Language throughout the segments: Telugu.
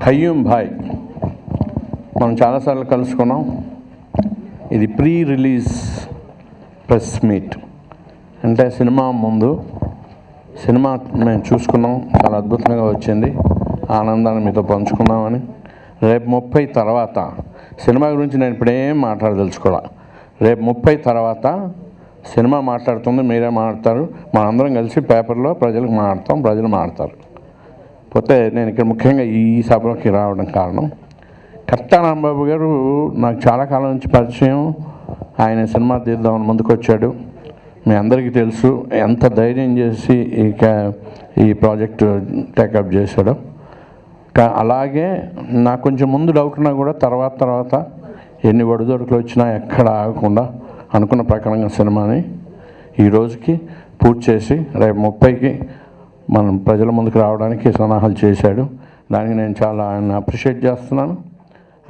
ఖయ్యూమ్ భాయ్ మనం చాలాసార్లు కలుసుకున్నాం. ఇది ప్రీ రిలీజ్ ప్రెస్ మీట్. అంటే సినిమా ముందు సినిమా మేము చూసుకున్నాం, చాలా అద్భుతంగా వచ్చింది, ఆనందాన్ని మీతో పంచుకున్నామని. రేపు 30 తర్వాత సినిమా గురించి నేను ఇప్పుడేం మాట్లాడదలుచుకోవాలి. రేపు 30 తర్వాత సినిమా మాట్లాడుతుంది, మీరే మాట్లాడతారు, మనందరం కలిసి పేపర్లో ప్రజలకు మాట్లాడతాం, ప్రజలు మాట్లాడతారు. పోతే నేను ఇక్కడ ముఖ్యంగా ఈ సభలోకి రావడం కారణం, కట్టా రాంబాబు గారు నాకు చాలా కాలం నుంచి పరిచయం. ఆయన సినిమా తీద్దామని ముందుకు వచ్చాడు. మీ అందరికీ తెలుసు ఎంత ధైర్యం చేసి ఈ ప్రాజెక్టు టేకప్ చేశాడు. అలాగే నాకు కొంచెం ముందు డౌట్ ఉన్నా కూడా తర్వాత ఎన్ని ఒడిదొడుకులు వచ్చినా ఎక్కడ ఆగకుండా అనుకున్న ప్రకారంగా సినిమాని ఈ రోజుకి పూర్తి చేసి రేపు 30కి మనం ప్రజల ముందుకు రావడానికి సన్నాహాలు చేశాడు. దానికి నేను చాలా ఆయన అప్రిషియేట్ చేస్తున్నాను.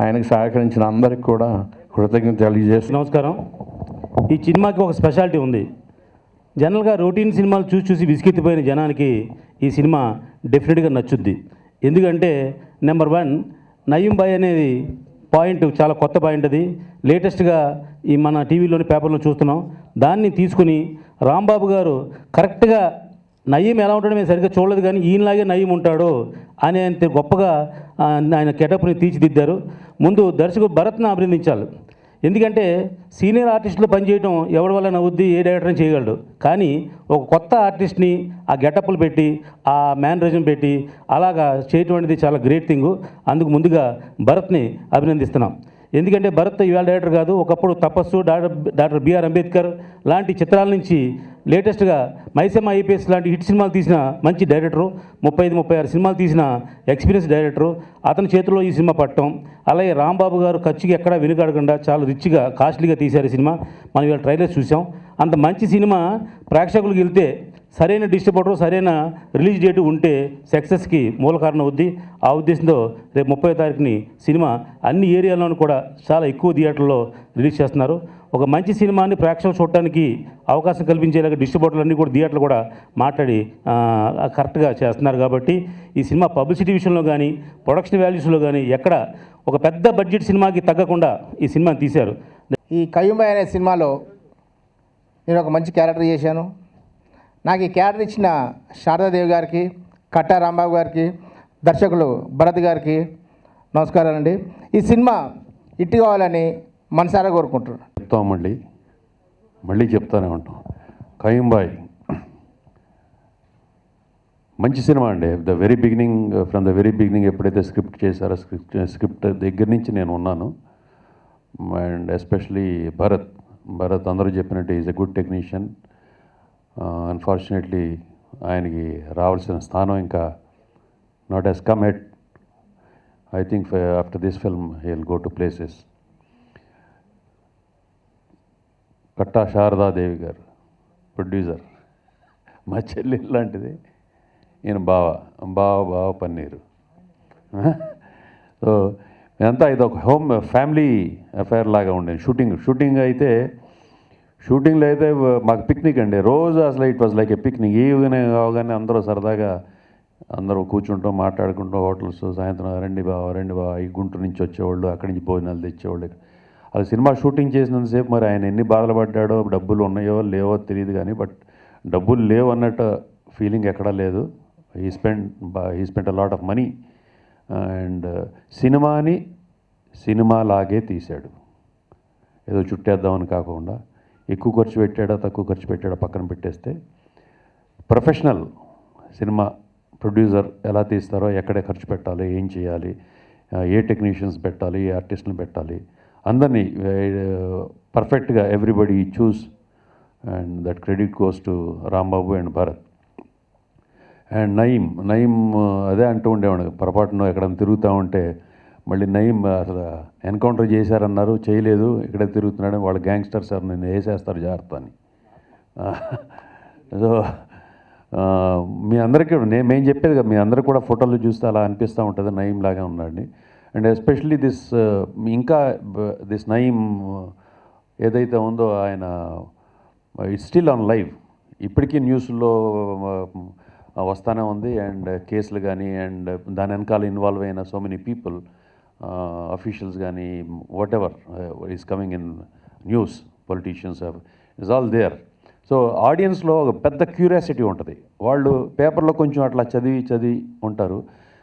ఆయనకు సహకరించిన అందరికీ కూడా కృతజ్ఞత తెలియజేసి నమస్కారం. ఈ సినిమాకి ఒక స్పెషాలిటీ ఉంది. జనరల్గా రొటీన్ సినిమాలు చూసి విసిగెత్తిపోయిన జనానికి ఈ సినిమా డెఫినెట్గా నచ్చుద్ది. ఎందుకంటే నెంబర్ 1 నయీం భాయ్ అనేది పాయింట్ చాలా కొత్త పాయింట్. అది లేటెస్ట్గా ఈ మన టీవీలోని పేపర్లో చూస్తున్నాం. దాన్ని తీసుకుని రాంబాబు గారు కరెక్ట్గా నయీం ఎలా ఉంటాడో మేము సరిగ్గా చూడలేదు, కానీ ఈయనలాగే నయీం ఉంటాడు అని అంత గొప్పగా ఆయన గెటప్ని తీర్చిదిద్దారు. ముందు దర్శకుడు భరత్ని అభినందించాలి. ఎందుకంటే సీనియర్ ఆర్టిస్టులు పనిచేయడం ఎవరి వల్ల నవ్వుద్ది, ఏ డైరెక్టర్ని చేయగలడు. కానీ ఒక కొత్త ఆర్టిస్ట్ని ఆ గెటప్లు పెట్టి ఆ మేనరిజం పెట్టి అలాగా చేయటం అనేది చాలా గ్రేట్ థింగ్. అందుకు ముందుగా భరత్ని అభినందిస్తున్నాం. ఎందుకంటే భరత్ ఇవాళ డైరెక్టర్ కాదు, ఒకప్పుడు తపస్సు, డాక్టర్ బిఆర్ అంబేద్కర్ లాంటి చిత్రాల నుంచి లేటెస్ట్గా మైసమ్మ ఐపీఎస్ లాంటి హిట్ సినిమాలు తీసిన మంచి డైరెక్టరు, 35-36 సినిమాలు తీసిన ఎక్స్పీరియన్స్ డైరెక్టరు. అతని చేతిలో ఈ సినిమా పట్టడం, అలాగే రాంబాబు గారు ఖర్చుకి ఎక్కడా వెనుకాడకుండా చాలా రిచ్గా కాస్ట్లీగా తీశారు ఈ సినిమా. మనం ఇవాళ ట్రైలర్స్ చూసాం. అంత మంచి సినిమా ప్రేక్షకులకు వెళ్తే సరైన డిస్ట్రిబ్యూటర్, సరైన రిలీజ్ డేటు ఉంటే సక్సెస్కి మూల కారణం అవుద్ది. ఆ ఉద్దేశంతో రేపు 30వ తారీఖుని సినిమా అన్ని ఏరియాల్లోనూ కూడా చాలా ఎక్కువ థియేటర్లో రిలీజ్ చేస్తున్నారు. ఒక మంచి సినిమాని ప్రేక్షకులు చూడటానికి అవకాశం కల్పించేలాగా డిస్ట్రిబ్యూటర్లు అన్నీ కూడా థియేటర్లు కూడా మాట్లాడి కరెక్ట్గా చేస్తున్నారు. కాబట్టి ఈ సినిమా పబ్లిసిటీ విషయంలో కానీ ప్రొడక్షన్ వాల్యూస్లో కానీ ఎక్కడ ఒక పెద్ద బడ్జెట్ సినిమాకి తగ్గకుండా ఈ సినిమాని తీశారు. ఈ ఖయ్యూమ్ భాయ్ అనే సినిమాలో నేను ఒక మంచి క్యారెక్టర్ చేశాను. నాకు ఈ క్యారెక్టర్ ఇచ్చిన శారదాదేవి గారికి, కట్టా రాంబాబు గారికి, దర్శకులు భరత్ గారికి నమస్కారాలండి. ఈ సినిమా ఇట్టు కావాలని మనసారా కోరుకుంటున్నాను. చెప్తాం, మళ్ళీ చెప్తానే ఉంటాం. ఖయ్యూమ్ భాయ్ మంచి సినిమా అండి. ఫ్రమ్ ద వెరీ బిగినింగ్ ఎప్పుడైతే స్క్రిప్ట్ చేశారో స్క్రిప్ట్ దగ్గర నుంచి నేను ఉన్నాను. అండ్ ఎస్పెషలీ భరత్ అందరూ చెప్పినట్టు is a good technician. Unfortunately ఆయనకి రావాల్సిన స్థానం ఇంకా not he's come at. I think after this film he will go to places. Katta Sharadadevi garu producer, మా చెల్లి లాంటిది. ఈయన బావ పన్నీరు. సో ఇదంతా ఇది ఒక ఫ్యామిలీ అఫైర్ లాగా ఉండేది. షూటింగ్లో అయితే మాకు పిక్నిక్ అండి. రోజు అసలు it was like A picnic. Evening అవగానే అందరూ సరదాగా అందరూ కూర్చుంటాం, మాట్లాడుకుంటాం. హోటల్స్ సాయంత్రం రండి బావ ఈ గుంటూరు నుంచి వచ్చేవాళ్ళు, అక్కడి నుంచి భోజనాలు తెచ్చేవాళ్ళు. అలా సినిమా షూటింగ్ చేసినంతసేపు మరి ఆయన ఎన్ని బాధలు పడ్డాడో, డబ్బులు ఉన్నాయో లేవో తెలియదు కానీ, బట్ డబ్బులు లేవు అన్నట్టు ఫీలింగ్ ఎక్కడా లేదు. He spent a lot of money and సినిమాని సినిమాలాగే తీశాడు. ఏదో చుట్టేద్దామని కాకుండా ఎక్కువ ఖర్చు పెట్టాడా తక్కువ ఖర్చు పెట్టాడా పక్కన పెట్టేస్తే ప్రొఫెషనల్ సినిమా ప్రొడ్యూసర్ ఎలా తీస్తారో, ఎక్కడే ఖర్చు పెట్టాలి, ఏం చేయాలి, ఏ టెక్నీషియన్స్ పెట్టాలి, ఏ ఆర్టిస్టులు పెట్టాలి, అందరినీ పర్ఫెక్ట్గా ఎవ్రీబడి చూస్. And that credit goes to Rambabu and Bharat. And Nayeem అదే అంటూ ఉండేవాడు, పొరపాటున ఎక్కడైనా తిరుగుతూ ఉంటే మళ్ళీ నయీం అసలు ఎన్కౌంటర్ చేశారన్నారు, చేయలేదు, ఇక్కడే తిరుగుతున్నాడు, వాళ్ళ గ్యాంగ్స్టర్స్ సార్ నేను వేసేస్తారు జాగ్రత్త అని. సో మీ అందరికీ మేము చెప్పేది కదా, మీ అందరూ కూడా ఫోటోలు చూస్తే అలా అనిపిస్తూ ఉంటుంది, నయీం లాగా ఉన్నాడని. అండ్ ఎస్పెషల్లీ దిస్ నయీం ఏదైతే ఉందో ఆయన ఇట్స్ స్టిల్ ఆన్ లైవ్. ఇప్పటికీ న్యూస్లో వస్తానే ఉంది. అండ్ కేసులు కానీ అండ్ దాని వెనకాల ఇన్వాల్వ్ అయిన సో మెనీ పీపుల్, అఫీషియల్స్ కానీ whatever is coming in news, politicians is all there. So ఆడియన్స్లో ఒక పెద్ద క్యూరియాసిటీ ఉంటుంది. వాళ్ళు పేపర్లో కొంచెం అట్లా చదివి ఉంటారు,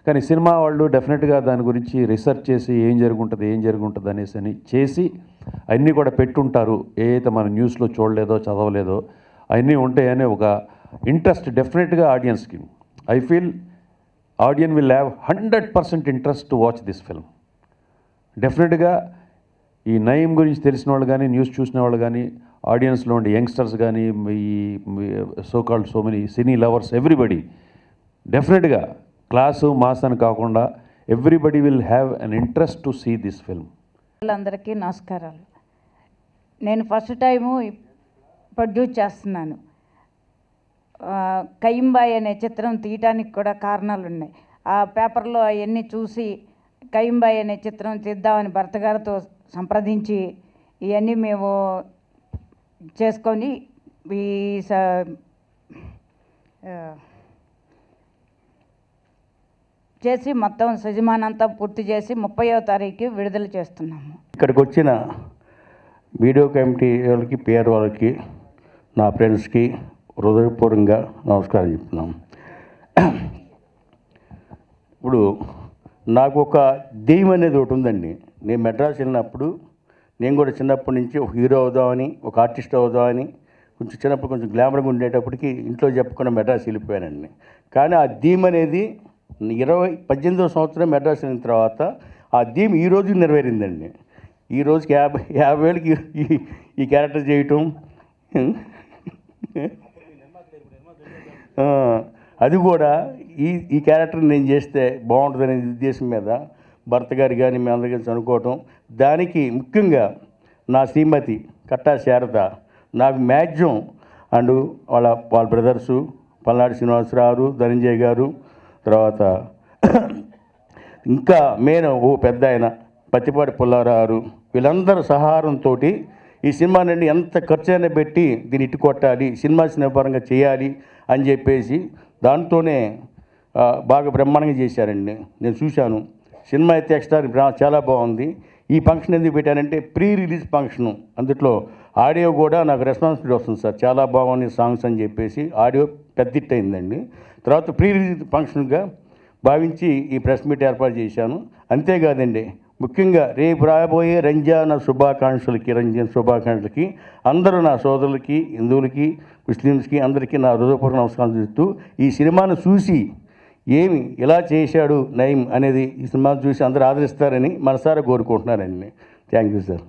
కానీ సినిమా వాళ్ళు డెఫినెట్గా దాని గురించి రీసెర్చ్ చేసి ఏం జరుగుంటుంది అనేసి అని చేసి అన్నీ కూడా పెట్టుంటారు. ఏదైతే మన న్యూస్లో చూడలేదో చదవలేదో అవన్నీ ఉంటాయనే ఒక ఇంట్రెస్ట్ డెఫినెట్గా ఆడియన్స్కి. I feel audience will have 100% interest to watch this film. డెఫినెట్గా ఈ నయీం గురించి తెలిసిన వాళ్ళు కానీ, న్యూస్ చూసిన వాళ్ళు కానీ, ఆడియన్స్లో ఉండే యంగ్స్టర్స్ కానీ, ఈ so many cine lovers, everybody డెఫినెట్గా క్లాసు మాస్ అని కాకుండా everybody will have an interest to see this film. అందరికీ నమస్కారాలు. నేను ఫస్ట్ టైము ప్రొడ్యూస్ చేస్తున్నాను. కయ్యంబాయి అనే చిత్రం తీయటానికి కూడా కారణాలు ఉన్నాయి. ఆ పేపర్లో అవన్నీ చూసి కయ్యంబాయి అనే చిత్రం తీద్దామని భర్త గారితో సంప్రదించి ఇవన్నీ మేము చేసుకొని చేసి మొత్తం సజమానంతా పూర్తి చేసి 30వ తారీఖు విడుదల చేస్తున్నాము. ఇక్కడికి వచ్చిన వీడియో కమిటీ వాళ్ళకి, పిఆర్ వాళ్ళకి, నా ఫ్రెండ్స్కి హృదయపూర్వకంగా నమస్కారం చెప్తున్నాం. ఇప్పుడు నాకు ఒక దెయ్యం అనేది ఒకటి ఉందండి. నేను మెడ్రాస్ వెళ్ళినప్పుడు నేను కూడా చిన్నప్పటి నుంచి ఒక హీరో అవుదామని, ఒక ఆర్టిస్ట్ అవుదామని, కొంచెం చిన్నప్పుడు కొంచెం గ్లామర్గా ఉండేటప్పటికి ఇంట్లో చెప్పకుండా మెడ్రాస్ వెళ్ళిపోయానండి. కానీ ఆ థీమ్ అనేది 18వ సంవత్సరం మెడ్రాస్ వెళ్ళిన తర్వాత ఆ థీమ్ ఈ రోజు నెరవేరిందండి. ఈ రోజుకి 50 ఏళ్ళకి ఈ క్యారెక్టర్ చేయటం, అది కూడా ఈ క్యారెక్టర్ నేను చేస్తే బాగుంటుందనే ఉద్దేశం మీద భర్త గారు కానీ మీ అందరి కలిసి అనుకోవటం. దానికి ముఖ్యంగా నా శ్రీమతి కట్టా శారద నాకు మ్యాక్సిమం అండ్ వాళ్ళ బ్రదర్సు పల్నాడు శ్రీనివాసరావు, ధనంజయ్ గారు, తర్వాత ఇంకా మెయిన్ పెద్ద ఆయన పత్తిపాటి పుల్లారావు, వీళ్ళందరూ సహారంతో ఈ సినిమా నుండి ఎంత ఖర్చు అయినా పెట్టి దీన్ని ఇటు కొట్టాలి, సినిమా పరంగా చేయాలి అని చెప్పేసి దాంతోనే బాగా బ్రహ్మాండంగా చేశారండి. నేను చూశాను సినిమా అయితే ఎక్స్ట్రా చాలా బాగుంది. ఈ ఫంక్షన్ ఎందుకు పెట్టానంటే ప్రీ రిలీజ్ ఫంక్షను, అందులో ఆడియో కూడా నాకు రెస్పాన్సిబిలిటీ వస్తుంది సార్, చాలా బాగుంది సాంగ్స్ అని చెప్పేసి ఆడియో పెద్ద హిట్ అయిందండి. తర్వాత ప్రీ రిలీజ్ ఫంక్షన్గా భావించి ఈ ప్రెస్ మీట్ ఏర్పాటు చేశాను. అంతేకాదండి, ముఖ్యంగా రేపు రాబోయే రంజాన్ శుభాకాంక్షలకి అందరూ నా సోదరులకి, హిందువులకి, ముస్లిమ్స్కి అందరికీ నా హృదయపూర్వక నమస్కారం చేస్తూ ఈ సినిమాను చూసి ఏమి ఇలా చేశాడు నయీం అనేది ఈ సినిమాను చూసి అందరూ ఆదరిస్తారని మనసారా కోరుకుంటున్నానండి. Thank you sir.